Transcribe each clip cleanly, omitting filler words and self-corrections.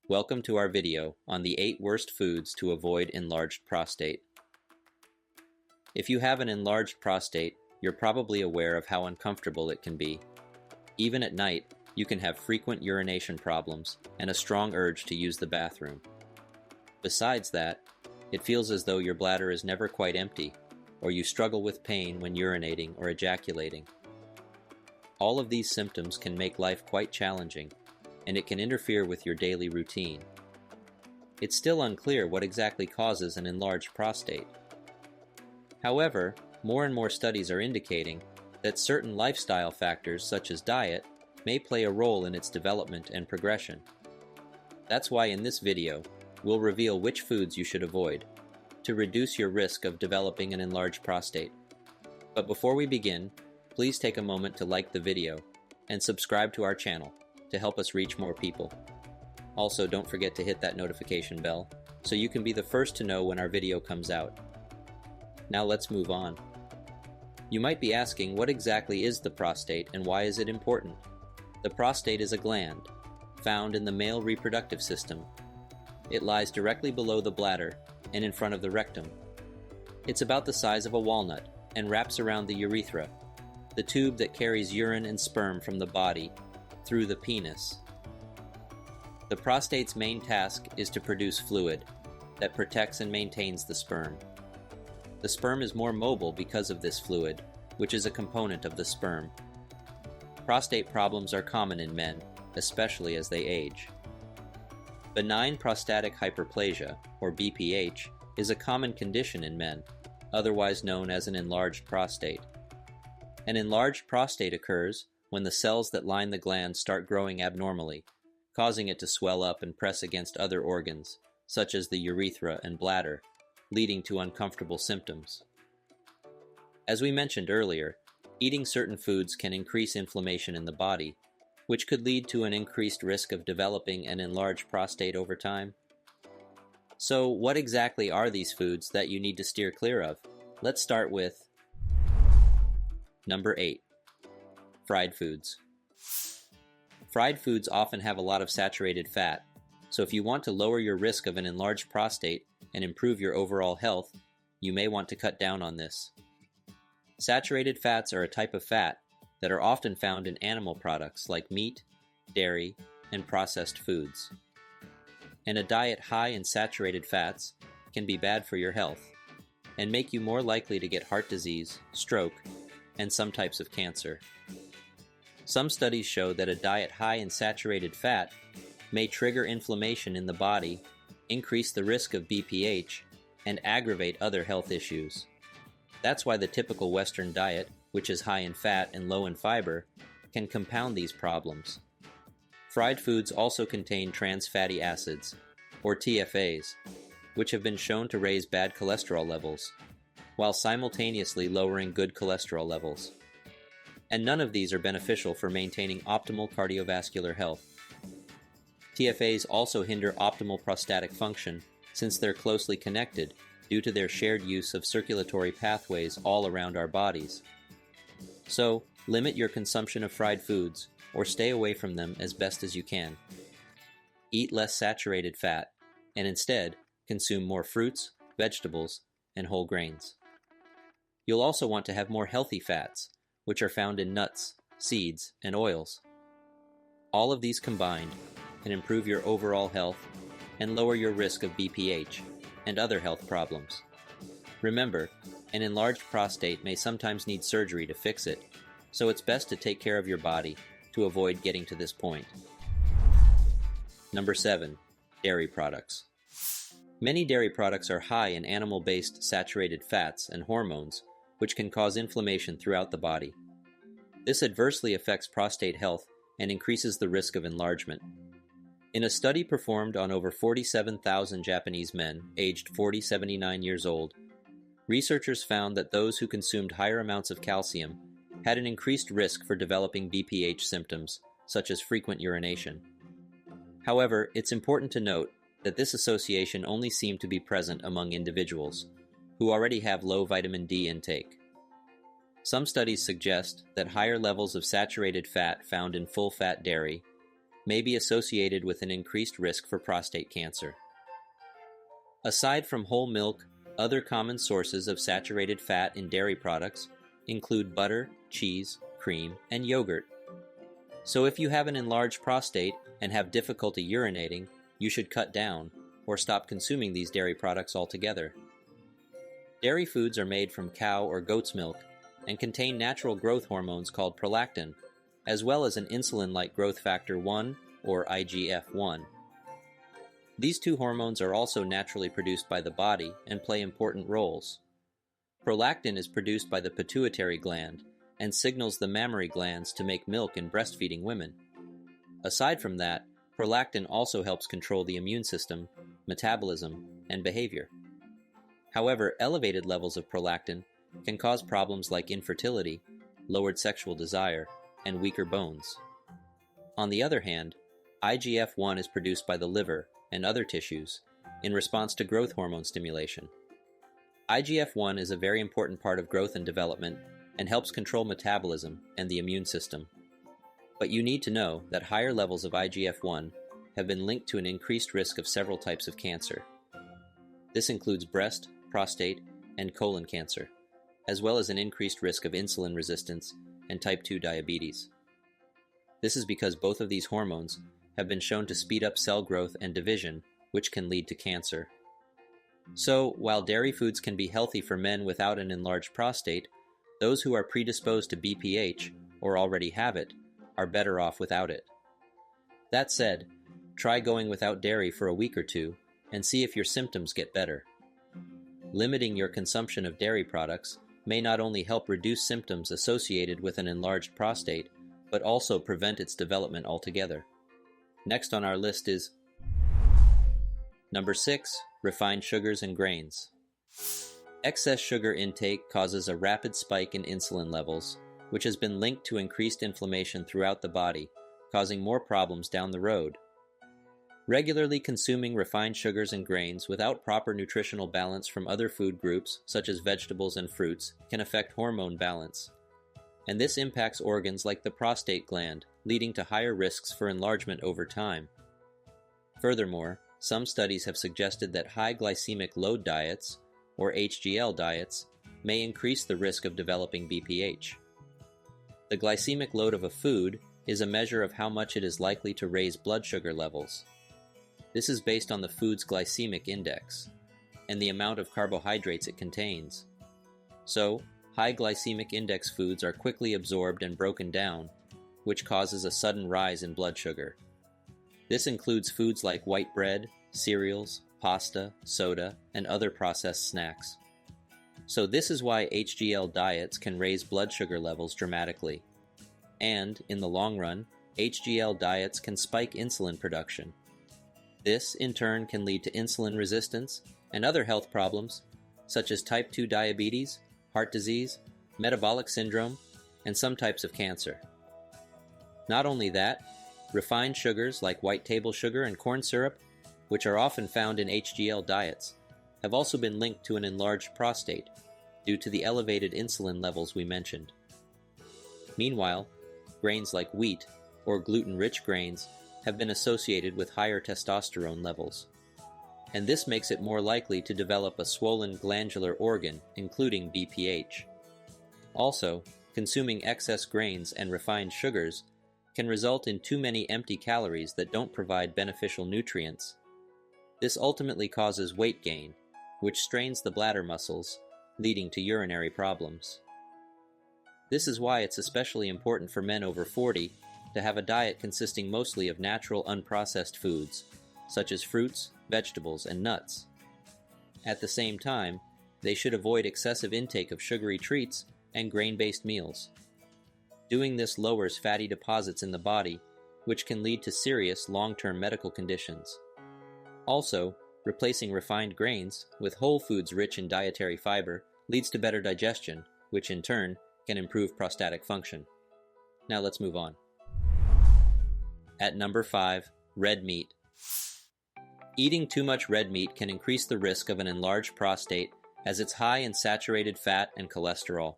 Welcome to our video on the 8 worst foods to avoid enlarged prostate. If you have an enlarged prostate, you're probably aware of how uncomfortable it can be. Even at night, you can have frequent urination problems and a strong urge to use the bathroom. Besides that, it feels as though your bladder is never quite empty, or you struggle with pain when urinating or ejaculating. All of these symptoms can make life quite challenging, and it can interfere with your daily routine. It's still unclear what exactly causes an enlarged prostate. However, more and more studies are indicating that certain lifestyle factors such as diet may play a role in its development and progression. That's why in this video, we'll reveal which foods you should avoid to reduce your risk of developing an enlarged prostate. But before we begin, please take a moment to like the video and subscribe to our channel to help us reach more people. Also, don't forget to hit that notification bell so you can be the first to know when our video comes out. Now let's move on. You might be asking, what exactly is the prostate and why is it important? The prostate is a gland found in the male reproductive system. It lies directly below the bladder and in front of the rectum. It's about the size of a walnut and wraps around the urethra, the tube that carries urine and sperm from the body through the penis. The prostate's main task is to produce fluid that protects and maintains the sperm. The sperm is more mobile because of this fluid, which is a component of the sperm. Prostate problems are common in men, especially as they age. Benign prostatic hyperplasia, or BPH, is a common condition in men, otherwise known as an enlarged prostate. An enlarged prostate occurs when the cells that line the gland start growing abnormally, causing it to swell up and press against other organs, such as the urethra and bladder, leading to uncomfortable symptoms. As we mentioned earlier, eating certain foods can increase inflammation in the body, which could lead to an increased risk of developing an enlarged prostate over time. So, what exactly are these foods that you need to steer clear of? Let's start with number 8. Fried foods. Fried foods often have a lot of saturated fat, so if you want to lower your risk of an enlarged prostate and improve your overall health, you may want to cut down on this. Saturated fats are a type of fat that are often found in animal products like meat, dairy, and processed foods. And a diet high in saturated fats can be bad for your health and make you more likely to get heart disease, stroke, and some types of cancer. Some studies show that a diet high in saturated fat may trigger inflammation in the body, increase the risk of BPH, and aggravate other health issues. That's why the typical Western diet, which is high in fat and low in fiber, can compound these problems. Fried foods also contain trans fatty acids, or TFAs, which have been shown to raise bad cholesterol levels, while simultaneously lowering good cholesterol levels. And none of these are beneficial for maintaining optimal cardiovascular health. TFAs also hinder optimal prostatic function since they're closely connected due to their shared use of circulatory pathways all around our bodies. So, limit your consumption of fried foods or stay away from them as best as you can. Eat less saturated fat and instead consume more fruits, vegetables, and whole grains. You'll also want to have more healthy fats, which are found in nuts, seeds, and oils. All of these combined can improve your overall health and lower your risk of BPH and other health problems. Remember, an enlarged prostate may sometimes need surgery to fix it, so it's best to take care of your body to avoid getting to this point. Number 7. Dairy products. Many dairy products are high in animal-based saturated fats and hormones, which can cause inflammation throughout the body. This adversely affects prostate health and increases the risk of enlargement. In a study performed on over 47,000 Japanese men aged 79 years old, researchers found that those who consumed higher amounts of calcium had an increased risk for developing BPH symptoms, such as frequent urination. However, it's important to note that this association only seemed to be present among individuals who already have low vitamin D intake. Some studies suggest that higher levels of saturated fat found in full-fat dairy may be associated with an increased risk for prostate cancer. Aside from whole milk, other common sources of saturated fat in dairy products include butter, cheese, cream, and yogurt. So if you have an enlarged prostate and have difficulty urinating, you should cut down or stop consuming these dairy products altogether. Dairy foods are made from cow or goat's milk and contain natural growth hormones called prolactin, as well as an insulin-like growth factor 1 or IGF-1. These two hormones are also naturally produced by the body and play important roles. Prolactin is produced by the pituitary gland and signals the mammary glands to make milk in breastfeeding women. Aside from that, prolactin also helps control the immune system, metabolism, and behavior. However, elevated levels of prolactin can cause problems like infertility, lowered sexual desire, and weaker bones. On the other hand, IGF-1 is produced by the liver and other tissues in response to growth hormone stimulation. IGF-1 is a very important part of growth and development and helps control metabolism and the immune system. But you need to know that higher levels of IGF-1 have been linked to an increased risk of several types of cancer. This includes breast, prostate, and colon cancer, as well as an increased risk of insulin resistance and type 2 diabetes. This is because both of these hormones have been shown to speed up cell growth and division, which can lead to cancer. So, while dairy foods can be healthy for men without an enlarged prostate, those who are predisposed to BPH, or already have it, are better off without it. That said, try going without dairy for a week or two and see if your symptoms get better. Limiting your consumption of dairy products may not only help reduce symptoms associated with an enlarged prostate, but also prevent its development altogether. Next on our list is Number 6. Refined sugars and grains. Excess sugar intake causes a rapid spike in insulin levels, which has been linked to increased inflammation throughout the body, causing more problems down the road. Regularly consuming refined sugars and grains without proper nutritional balance from other food groups, such as vegetables and fruits, can affect hormone balance. And this impacts organs like the prostate gland, leading to higher risks for enlargement over time. Furthermore, some studies have suggested that high glycemic load diets, or HGL diets, may increase the risk of developing BPH. The glycemic load of a food is a measure of how much it is likely to raise blood sugar levels. This is based on the food's glycemic index and the amount of carbohydrates it contains. So, high glycemic index foods are quickly absorbed and broken down, which causes a sudden rise in blood sugar. This includes foods like white bread, cereals, pasta, soda, and other processed snacks. So this is why HGL diets can raise blood sugar levels dramatically. And, in the long run, HGL diets can spike insulin production. This, in turn, can lead to insulin resistance and other health problems, such as type 2 diabetes, heart disease, metabolic syndrome, and some types of cancer. Not only that, refined sugars like white table sugar and corn syrup, which are often found in HGL diets, have also been linked to an enlarged prostate due to the elevated insulin levels we mentioned. Meanwhile, grains like wheat or gluten-rich grains have been associated with higher testosterone levels, and this makes it more likely to develop a swollen glandular organ, including BPH. Also, consuming excess grains and refined sugars can result in too many empty calories that don't provide beneficial nutrients. This ultimately causes weight gain, which strains the bladder muscles, leading to urinary problems. This is why it's especially important for men over 40 to have a diet consisting mostly of natural unprocessed foods, such as fruits, vegetables, and nuts. At the same time, they should avoid excessive intake of sugary treats and grain-based meals. Doing this lowers fatty deposits in the body, which can lead to serious long-term medical conditions. Also, replacing refined grains with whole foods rich in dietary fiber leads to better digestion, which in turn can improve prostatic function. Now let's move on. At number 5, red meat. Eating too much red meat can increase the risk of an enlarged prostate as it's high in saturated fat and cholesterol.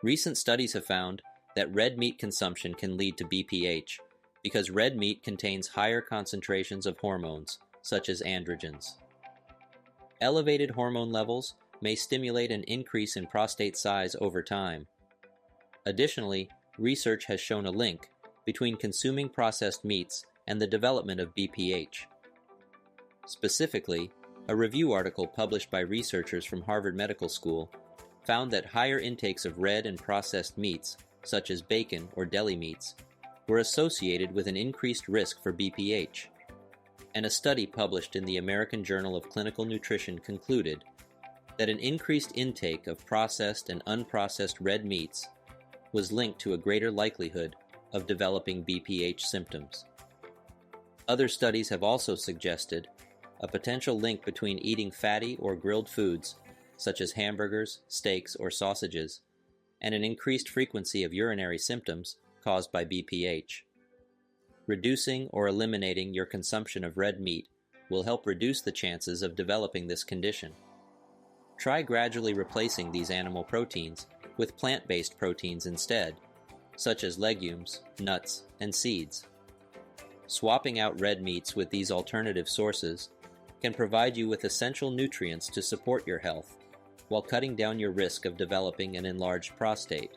Recent studies have found that red meat consumption can lead to BPH because red meat contains higher concentrations of hormones, such as androgens. Elevated hormone levels may stimulate an increase in prostate size over time. Additionally, research has shown a link between consuming processed meats and the development of BPH. Specifically, a review article published by researchers from Harvard Medical School found that higher intakes of red and processed meats, such as bacon or deli meats, were associated with an increased risk for BPH. And a study published in the American Journal of Clinical Nutrition concluded that an increased intake of processed and unprocessed red meats was linked to a greater likelihood of developing BPH symptoms. Other studies have also suggested a potential link between eating fatty or grilled foods, such as hamburgers, steaks, or sausages, and an increased frequency of urinary symptoms caused by BPH. Reducing or eliminating your consumption of red meat will help reduce the chances of developing this condition. Try gradually replacing these animal proteins with plant-based proteins instead, such as legumes, nuts, and seeds. Swapping out red meats with these alternative sources can provide you with essential nutrients to support your health, while cutting down your risk of developing an enlarged prostate.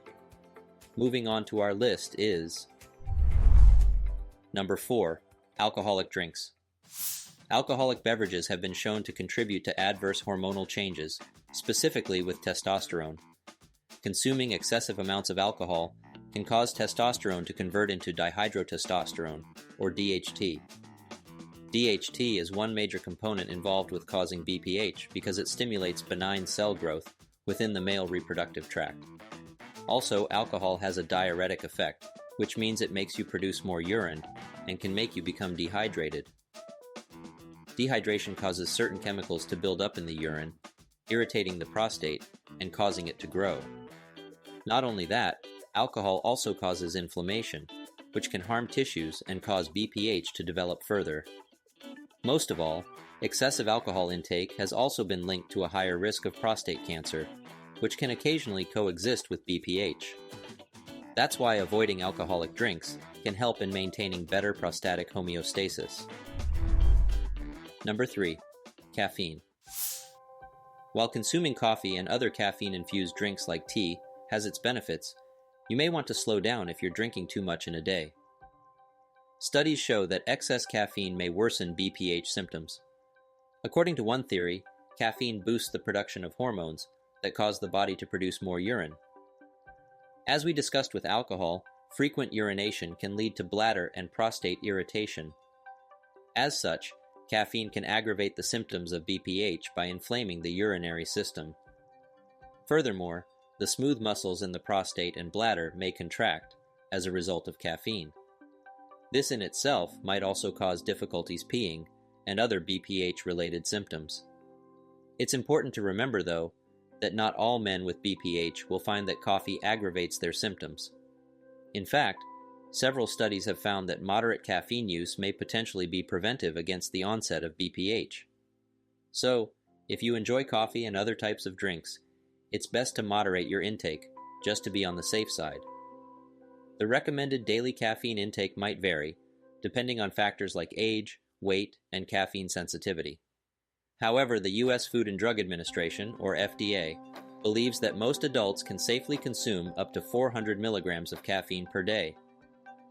Moving on to our list is Number 4. Alcoholic drinks. Alcoholic beverages have been shown to contribute to adverse hormonal changes, specifically with testosterone. Consuming excessive amounts of alcohol can cause testosterone to convert into dihydrotestosterone, or DHT. DHT is one major component involved with causing BPH because it stimulates benign cell growth within the male reproductive tract. Also, alcohol has a diuretic effect, which means it makes you produce more urine and can make you become dehydrated. Dehydration causes certain chemicals to build up in the urine, irritating the prostate and causing it to grow. Not only that, alcohol also causes inflammation, which can harm tissues and cause BPH to develop further. Most of all, excessive alcohol intake has also been linked to a higher risk of prostate cancer, which can occasionally coexist with BPH. That's why avoiding alcoholic drinks can help in maintaining better prostatic homeostasis. Number 3. Caffeine. While consuming coffee and other caffeine-infused drinks like tea has its benefits, you may want to slow down if you're drinking too much in a day. Studies show that excess caffeine may worsen BPH symptoms. According to one theory, caffeine boosts the production of hormones that cause the body to produce more urine. As we discussed with alcohol, frequent urination can lead to bladder and prostate irritation. As such, caffeine can aggravate the symptoms of BPH by inflaming the urinary system. Furthermore, the smooth muscles in the prostate and bladder may contract as a result of caffeine. This in itself might also cause difficulties peeing and other BPH-related symptoms. It's important to remember, though, that not all men with BPH will find that coffee aggravates their symptoms. In fact, several studies have found that moderate caffeine use may potentially be preventive against the onset of BPH. So, if you enjoy coffee and other types of drinks, it's best to moderate your intake, just to be on the safe side. The recommended daily caffeine intake might vary, depending on factors like age, weight, and caffeine sensitivity. However, the U.S. Food and Drug Administration, or FDA, believes that most adults can safely consume up to 400 milligrams of caffeine per day.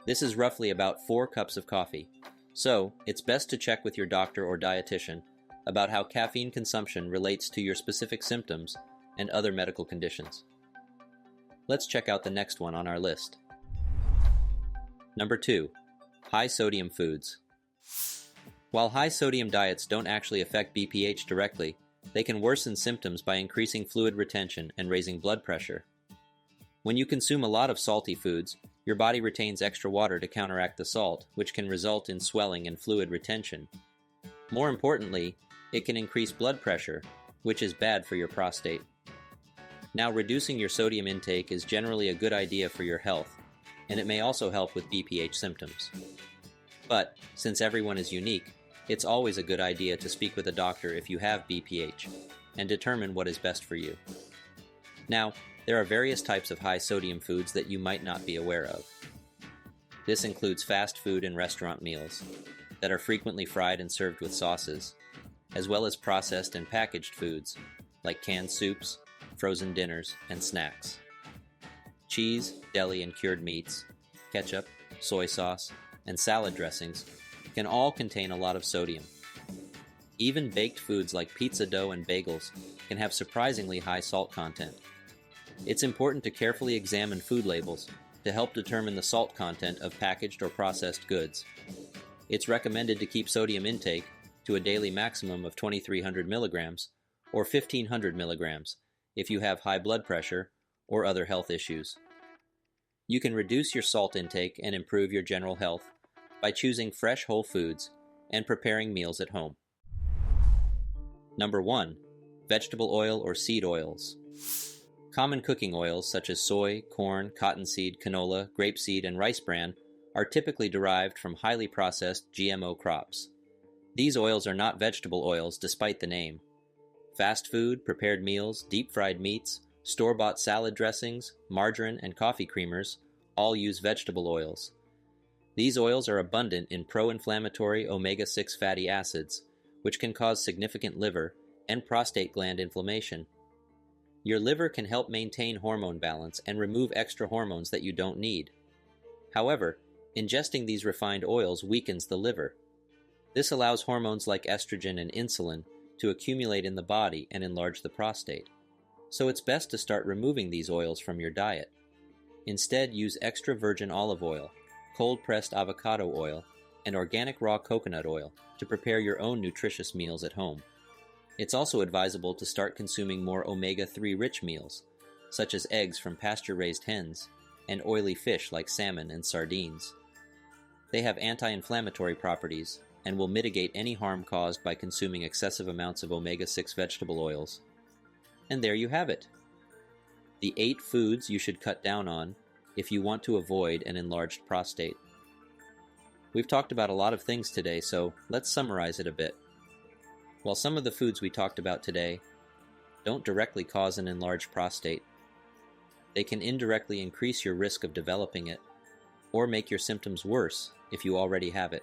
This is roughly about 4 cups of coffee, so it's best to check with your doctor or dietitian about how caffeine consumption relates to your specific symptoms and other medical conditions. Let's check out the next one on our list. Number 2. High sodium foods. While high sodium diets don't actually affect BPH directly, they can worsen symptoms by increasing fluid retention and raising blood pressure. When you consume a lot of salty foods, your body retains extra water to counteract the salt, which can result in swelling and fluid retention. More importantly, it can increase blood pressure, which is bad for your prostate. Now, reducing your sodium intake is generally a good idea for your health, and it may also help with BPH symptoms. But, since everyone is unique, it's always a good idea to speak with a doctor if you have BPH, and determine what is best for you. Now, there are various types of high sodium foods that you might not be aware of. This includes fast food and restaurant meals that are frequently fried and served with sauces, as well as processed and packaged foods like canned soups, frozen dinners, and snacks. Cheese, deli and cured meats, ketchup, soy sauce, and salad dressings can all contain a lot of sodium. Even baked foods like pizza dough and bagels can have surprisingly high salt content. It's important to carefully examine food labels to help determine the salt content of packaged or processed goods. It's recommended to keep sodium intake to a daily maximum of 2,300 milligrams or 1,500 milligrams if you have high blood pressure or other health issues. You can reduce your salt intake and improve your general health by choosing fresh whole foods and preparing meals at home. Number 1. Vegetable oil or seed oils. Common cooking oils such as soy, corn, cottonseed, canola, grapeseed, and rice bran are typically derived from highly processed GMO crops. These oils are not vegetable oils despite the name. Fast food, prepared meals, deep-fried meats, store-bought salad dressings, margarine, and coffee creamers all use vegetable oils. These oils are abundant in pro-inflammatory omega-6 fatty acids, which can cause significant liver and prostate gland inflammation. Your liver can help maintain hormone balance and remove extra hormones that you don't need. However, ingesting these refined oils weakens the liver. This allows hormones like estrogen and insulin to accumulate in the body and enlarge the prostate. So it's best to start removing these oils from your diet. Instead, use extra virgin olive oil, cold-pressed avocado oil, and organic raw coconut oil to prepare your own nutritious meals at home. It's also advisable to start consuming more omega-3 rich meals, such as eggs from pasture-raised hens and oily fish like salmon and sardines. They have anti-inflammatory properties and will mitigate any harm caused by consuming excessive amounts of omega-6 vegetable oils. And there you have it. The 8 foods you should cut down on if you want to avoid an enlarged prostate. We've talked about a lot of things today, so let's summarize it a bit. While some of the foods we talked about today don't directly cause an enlarged prostate, they can indirectly increase your risk of developing it or make your symptoms worse if you already have it.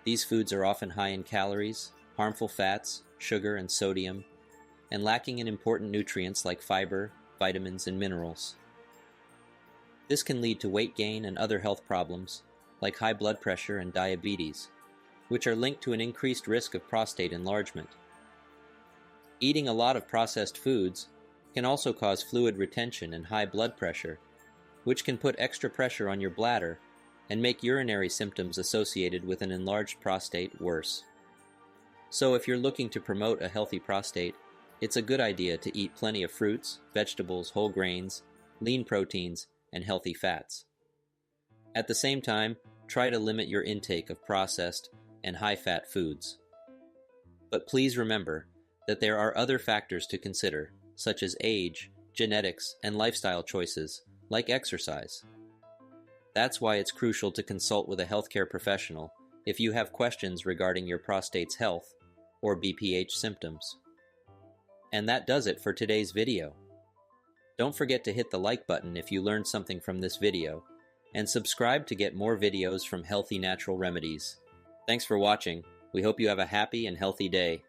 These foods are often high in calories, harmful fats, sugar, and sodium, and lacking in important nutrients like fiber, vitamins, and minerals. This can lead to weight gain and other health problems like high blood pressure and diabetes, which are linked to an increased risk of prostate enlargement. Eating a lot of processed foods can also cause fluid retention and high blood pressure, which can put extra pressure on your bladder and make urinary symptoms associated with an enlarged prostate worse. So if you're looking to promote a healthy prostate, it's a good idea to eat plenty of fruits, vegetables, whole grains, lean proteins, and healthy fats. At the same time, try to limit your intake of processed and high-fat foods. But please remember that there are other factors to consider, such as age, genetics, and lifestyle choices, like exercise. That's why it's crucial to consult with a healthcare professional if you have questions regarding your prostate's health or BPH symptoms. And that does it for today's video. Don't forget to hit the like button if you learned something from this video, and subscribe to get more videos from Healthy Natural Remedies. Thanks for watching. We hope you have a happy and healthy day.